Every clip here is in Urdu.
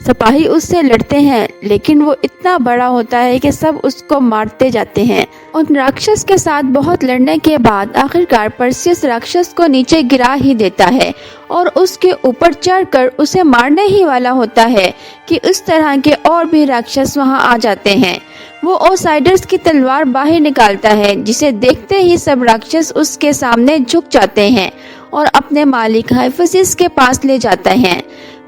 سپاہی اس سے لڑتے ہیں لیکن وہ اتنا بڑا ہوتا ہے کہ سب اس کو مارتے جاتے ہیں۔ ان راکشس کے ساتھ بہت لڑنے کے بعد آخرکار پرسیس راکشس کو نیچے گرا ہی دیتا ہے اور اس کے اوپر چڑھ کر اسے مارنے ہی والا ہوتا ہے کہ اس طرح کے اور بھی راکشس وہاں آ جاتے ہیں۔ وہ اوسائڈرس کی تلوار باہر نکالتا ہے جسے دیکھتے ہی سب راکشس اس کے سامنے جھک جاتے ہیں اور اپنے مالک ہائفسس کے پاس لے جاتے ہیں۔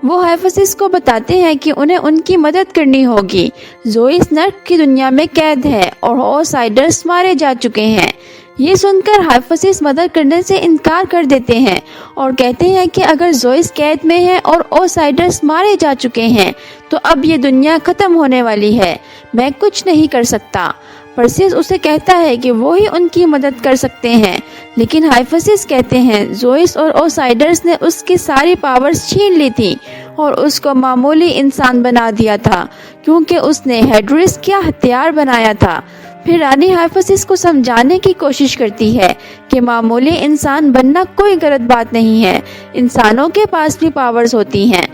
وہ ہائفسس کو بتاتے ہیں کہ انہیں ان کی مدد کرنی ہوگی۔ زوئس نرک کی دنیا میں قید ہے اور اوسائڈرس مارے جا چکے ہیں۔ یہ سن کر ہائفسس مدد کرنے سے انکار کر دیتے ہیں اور کہتے ہیں کہ اگر زوئس قید میں ہے اور اوسائڈرس مارے جا چکے ہیں تو اب یہ دنیا ختم ہونے والی ہے، میں کچھ نہیں کر سکتا۔ پرسیس اسے کہتا ہے کہ وہی ان کی مدد کر سکتے ہیں، لیکن ہائفسس کہتے ہیں زوئس اور اوسائڈرس نے اس کی ساری پاورز چھین لی تھی اور اس کو معمولی انسان بنا دیا تھا کیونکہ اس نے ہیڈرس کا ہتھیار بنایا تھا۔ پھر رانی ہائفسس کو سمجھانے کی کوشش کرتی ہے کہ معمولی انسان بننا کوئی غلط بات نہیں ہے، انسانوں کے پاس بھی پاورز ہوتی ہیں۔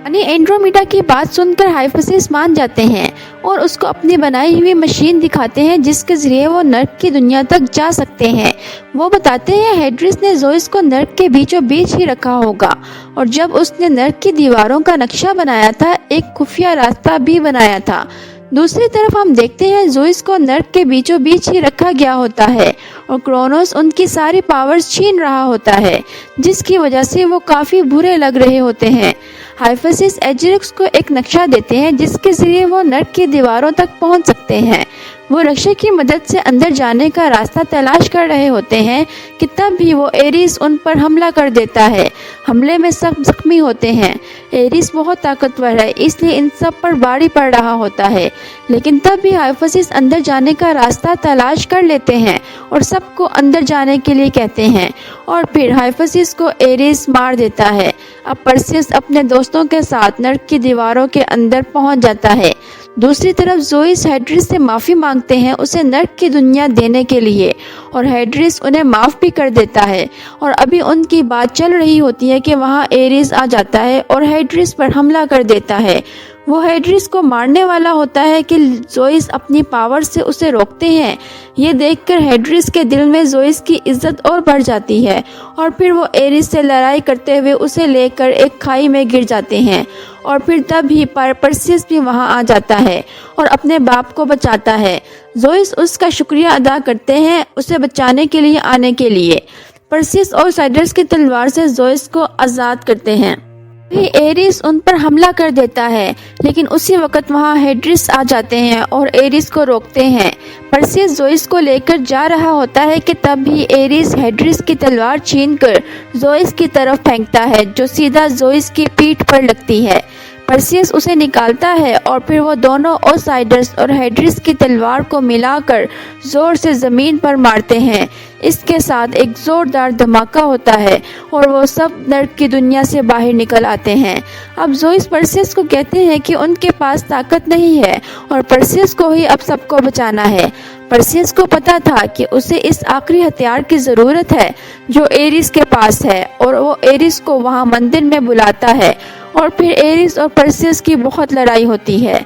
رانی اینڈرومیڈا کی بات سن کر ہائفسس مان جاتے ہیں اور اس کو اپنی بنائی ہوئی مشین دکھاتے ہیں جس کے ذریعے وہ نرک کی دنیا تک جا سکتے ہیں۔ وہ بتاتے ہیں ہیڈرس نے زوئس کو نرک کے بیچوں بیچ ہی رکھا ہوگا اور جب اس نے نرک کی دیواروں کا نقشہ بنایا تھا ایک خفیہ راستہ بھی بنایا تھا۔ دوسری طرف ہم دیکھتے ہیں زوئس کو نرک کے بیچوں بیچ ہی رکھا گیا ہوتا ہے اور کرونوس ان کی ساری پاورز چھین رہا ہوتا ہے جس کی وجہ سے وہ کافی برے لگ رہے ہوتے ہیں۔ ہائفسس ایجرکس کو ایک نقشہ دیتے ہیں جس کے ذریعے وہ نرک کی دیواروں تک پہنچ سکتے ہیں۔ وہ نقشے کی مدد سے اندر جانے کا راستہ تلاش کر رہے ہوتے ہیں کہ تب بھی وہ ایریس ان پر حملہ کر دیتا ہے۔ حملے میں سب زخمی ہوتے ہیں۔ ایریس بہت طاقتور ہے اس لیے ان سب پر بھاری پڑ رہا ہوتا ہے، لیکن تب بھی ہائفسس اندر جانے کا راستہ تلاش کر لیتے ہیں اور سب کو اندر جانے کے لیے کہتے ہیں اور پھر ہائفسس کو ایریس مار دیتا ہے۔ اب پرسیس اپنے دوستوں کے ساتھ نرک کی دیواروں کے اندر پہنچ جاتا ہے۔ دوسری طرف زوئس ہیڈرس سے معافی مانگتے ہیں اسے نرک کی دنیا دینے کے لیے اور ہیڈرس انہیں معاف بھی کر دیتا ہے اور ابھی ان کی بات چل رہی ہوتی ہے کہ وہاں ایریس آ جاتا ہے اور ہیڈرس پر حملہ کر دیتا ہے۔ وہ ہیڈرس کو مارنے والا ہوتا ہے کہ زوئس اپنی پاور سے اسے روکتے ہیں۔ یہ دیکھ کر ہیڈرس کے دل میں زوئس کی عزت اور بڑھ جاتی ہے اور پھر وہ ایریس سے لڑائی کرتے ہوئے اسے لے کر ایک کھائی میں گر جاتے ہیں اور پھر تب ہی پرسیس بھی وہاں آ جاتا ہے اور اپنے باپ کو بچاتا ہے۔ زوئس اس کا شکریہ ادا کرتے ہیں اسے بچانے کے لیے آنے کے لیے۔ پرسیس اور سائڈرس کی تلوار سے زوئس کو آزاد کرتے ہیں۔ ایریس ان پر حملہ کر دیتا ہے لیکن اسی وقت وہاں ہیڈرس آ جاتے ہیں اور ایریس کو روکتے ہیں۔ پرسیس زوئس کو لے کر جا رہا ہوتا ہے کہ تب بھی ایریس ہیڈرس کی تلوار چھین کر زوئس کی طرف پھینکتا ہے جو سیدھا زوئس کی پیٹھ پر لگتی ہے۔ پرسیس اسے نکالتا ہے اور پھر وہ دونوں اوسائڈرس اور ہیڈرس کی تلوار کو ملا کر زور سے زمین پر مارتے ہیں۔ اس کے ساتھ ایک زوردار دھماکہ ہوتا ہے اور وہ سب نرک کی دنیا سے باہر نکل آتے ہیں۔ اب زوئس پرسیس کو کہتے ہیں کہ ان کے پاس طاقت نہیں ہے اور پرسیس کو ہی اب سب کو بچانا ہے۔ پرسیس کو پتا تھا کہ اسے اس آخری ہتھیار کی ضرورت ہے جو ایریس کے پاس ہے اور وہ ایریس کو وہاں مندر میں بلاتا ہے اور پھر ایریس اور پرسیس کی بہت لڑائی ہوتی ہے۔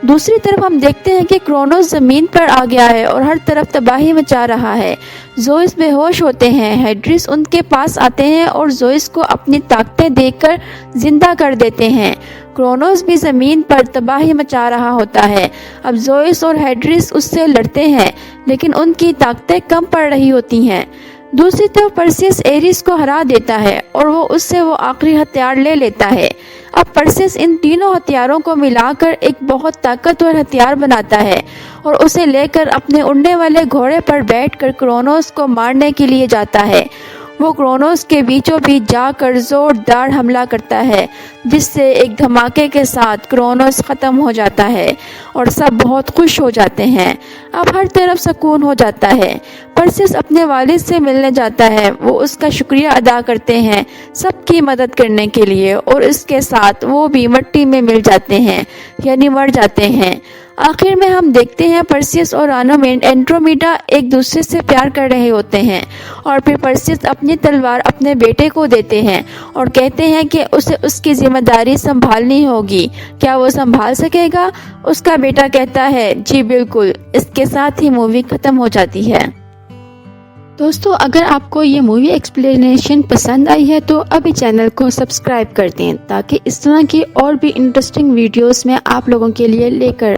دوسری طرف ہم دیکھتے ہیں کہ کرونوس زمین پر آ گیا ہے اور ہر طرف تباہی مچا رہا ہے۔ زوئس بے ہوش ہوتے ہیں۔ ہیڈرس ان کے پاس آتے ہیں اور زوئس کو اپنی طاقتیں دے کر زندہ کر دیتے ہیں۔ کرونوس بھی زمین پر تباہی مچا رہا ہوتا ہے۔ اب زوئس اور ہیڈرس اس سے لڑتے ہیں لیکن ان کی طاقتیں کم پڑ رہی ہوتی ہیں۔ دوسری طرف پرسیس ایریس کو ہرا دیتا ہے اور وہ اس سے وہ آخری ہتھیار لے لیتا ہے۔ اب پرسیس ان تینوں ہتھیاروں کو ملا کر ایک بہت طاقتور ہتھیار بناتا ہے اور اسے لے کر اپنے اڑنے والے گھوڑے پر بیٹھ کر کرونوس کو مارنے کے لیے جاتا ہے۔ وہ کرونوس کے بیچوں بیچ جا کر زوردار حملہ کرتا ہے جس سے ایک دھماکے کے ساتھ کرونوس ختم ہو جاتا ہے اور سب بہت خوش ہو جاتے ہیں۔ اب ہر طرف سکون ہو جاتا ہے۔ پرسیس اپنے والد سے ملنے جاتا ہے۔ وہ اس کا شکریہ ادا کرتے ہیں سب کی مدد کرنے کے لیے اور اس کے ساتھ وہ بھی مٹی میں مل جاتے ہیں یعنی مر جاتے ہیں۔ آخر میں ہم دیکھتے ہیں پرسیس اور اینڈرومیڈا ایک دوسرے سے پیار کر رہے ہوتے ہیں، اور پھر پرسیس اپنی تلوار اپنے بیٹے کو دیتے ہیں اور کہتے ہیں کہ اسے اس کی ذمہ داری سنبھالنی ہوگی، کیا وہ سنبھال سکے گا؟ اس کا بیٹا کہتا ہے جی بالکل۔ اس کے ساتھ ہی مووی ختم ہو جاتی ہے۔ دوستو، اگر آپ کو یہ مووی ایکسپلینیشن پسند آئی ہے تو ابھی چینل کو سبسکرائب کر دیں تاکہ اس طرح کی اور بھی انٹرسٹنگ ویڈیوز میں آپ لوگوں کے لیے لے کر